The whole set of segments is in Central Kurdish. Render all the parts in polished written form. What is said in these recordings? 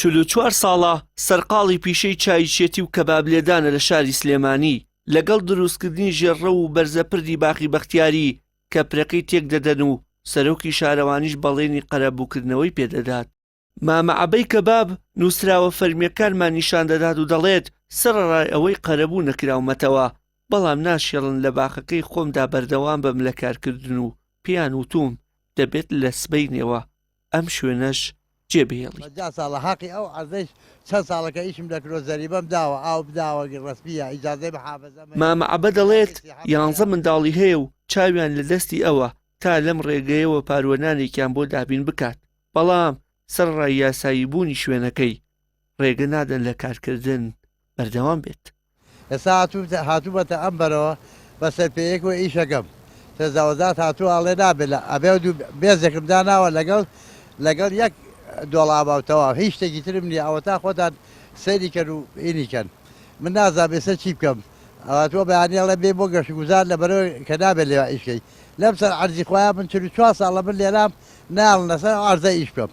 44 ساڵە سەرقاڵی پیشەی چایشێتی و کەباب لێدانە لە شاری سلێمانی لەگەڵ دروستکردنی ژێڕە و بەرزەپردی باخی بەختیاری کە پرەکەی تێک دەدەن و سەرۆکی شارەوانیش بەڵێنی قەرەبووکردنەوەی پێدەدات. مامە عەبەی کەباب نووسراوە فەرمیەکانمان نیشان دەدات و دەڵێت سەرڕای ئەوەی قەرەبوو نەکراومەتەوە، بەڵام ناشێڵن لە باخەکەی خۆمدا بەردەوام بەم لە کارکردن و پێیان وتوم دەبێت لە سبەینەوە ئەم شوێنەش جێبهێڵی. ساڵە حەقی ئەو عەرزەش چەند ساڵەکە ئیشم دەکرۆ زەریبەم داوە ئاو بداوە ڕەسمیە ئیجازەی بەحافەزە. مامە عەبە دەڵێت 11 منداڵی هەیە و چاویان لە دەستی ئەوە تا لەم ڕێگەیەوە پارۆنانێکیان بۆ دابین بکات، بەڵام سەرڕای یاسایی بوونی شوێنەکەی ڕێگە نادەن لە کارکردن بەردەوام بێت. ئێستا هاتووبەتە ئەم بەرەوە بە سەرپێیەکەوە ئیشەکەم تەزاوەزات هاتووە ئاڵێ نابێت لە ئەبێ دوو بێزێکم داناوە لەگەڵ یەک دۆڵاباوتەوە هیچ شتێکی ترم نیە ئەوە تا خۆتان سەیری کەن و ئینیکەن من نازانم ئێستا چی بکەم ئەواتوە بەیانیاڵە بێ بۆ گەشتگوزار لەبەرەوە کە نابێت لێوە ئیشکەی لەم سەر عەرزی خۆیان من 44 ساڵە من لێرام ناڵ لەسەر عەرزە ئیش بکەم.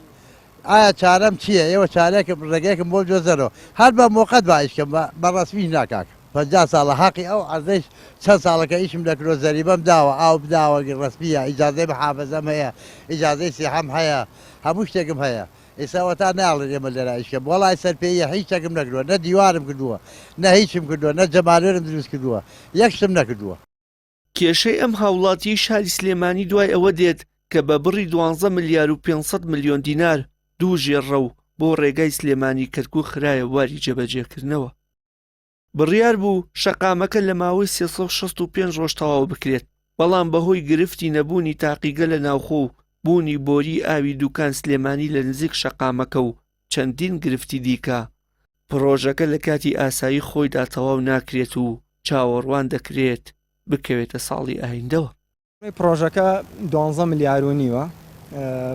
ئایا چارەم چییە؟ ئێوە چارێکم ڕێگەیەکم بۆ جۆزەرەوە هەر بە مۆقەت با ئیشکەم بە ڕەسمیش ناکاک. 50 ساڵە حەقی ئەو عەرزەش چەند ساڵەکە ئیشم دەکرۆ زەریبەم داوە ئاو بداوە ڕەسمیە ئیجازەی بەحافەزەم هەیە ئیجازەی سیحەم هەیە هەموو شتێکم هەیە. ئێستا تا ناڵێت ئێمە لێرە ئیشکەم وەڵای سەرپێیە هیچ شتێکم نەکردووە نە دیوارم کردووە نە هیچم کردووە نە جەمالێرم دروست کردووە یەک شتم نەکردووە. کێشەی ئەم هاوڵاتی شاری سلێمانی دوای ئەوە دێت کە بە بڕی 12 ملیار و 500 ملیۆن دینار دوو ژێڕە و بۆ ڕێگای سلێمانی کەرکوو خرایە واری جێبەجێکردنەوە. بڕیار بوو شەقامەکە لە ماوەی 365 ڕۆژ تەواو بکرێت، بەڵام بەهۆی گرفتی نەبوونی تاقیگە لە ناوخۆ و بوونی بۆری ئاوی دوکان سلێمانی لە نزیک شەقامەکە و چەندین گرفتی دیکە پرۆژەکە لە کاتی ئاسایی خۆیدا تەواو ناکرێت و چاوەڕوان دەکرێت بکەوێتە ساڵی ئایندەوە. پرۆژەکە 12 ملیار و نیوە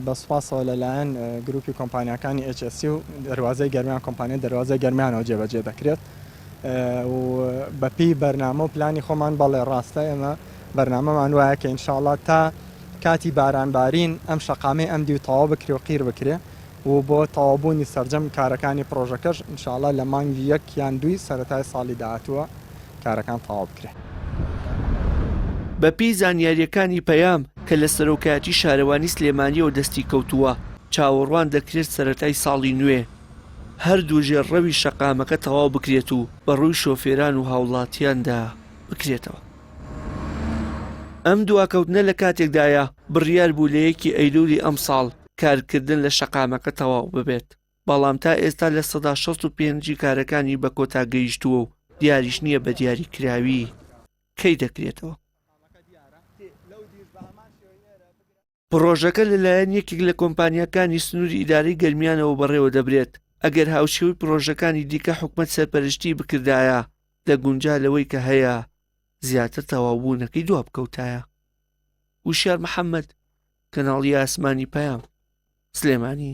بە سوپاسەوە لەلایەن گروپی کۆمپانیەکانی HSC و دەواازەی گەرمیان کۆمپانیای دەواازەی گەرمیانەوە جێبەجێ دەکرێت و بەپی بەرنامە و پلانی خۆمان بەڵێ ڕاستە ئێمە بەرنامەمان وایە کە ئینشاءڵڵا تا کاتی بارانبارین ئەم شەقامەی ئەم دی و تەواو بکرێ و قیر بکرێ و بۆ تەوابوونی سەرجەم کارەکانی پرۆژەکەش ئینشاءڵڵا لە مانگی 1 یان 2 سەرەتای ساڵی داهاتووە کارەکان تەواو بکرێ. بەپی زانیاریەکانی پەیام کە لە سەرۆکایەتی شارەوانی سلێمانیەوە دەستی کەوتووە چاوەڕوان دەکرێت سەرەتای ساڵی نوێ هەردوو ژێڕەوی شەقامەکە تەواو بکرێت و بەڕووی شۆفێران و هاوڵاتیاندا بکرێتەوە. ئەم دواکەوتنە لە کاتێکدایە بڕیار بوو لە 1 ئەیلولی ئەم ساڵ کارکردن لە شەقامەکە تەواو ببێت، بەڵام تا ئێستا لە 65 کارەکانی بە کۆتا گەیشتووە و دیاریش نییە بە دیاریکراوی کەی دەکرێتەوە. پرۆژەکە لەلایەن یەکێک لە کۆمپانیەکانی سنووری ئیدارەی گەرمیانەوە بەڕێوە دەبرێت. ئەگەر هاوشێوەی پرۆژەکانی دیکە حکومەت سەرپەرشتی بکردایە دەگونجا لەوەی کە هەیە زیاتر تەواوبوونەکەی دوا بکەوتایە. وشیار محەممەد، کەناڵی ئاسمانی پەیام، سلێمانی.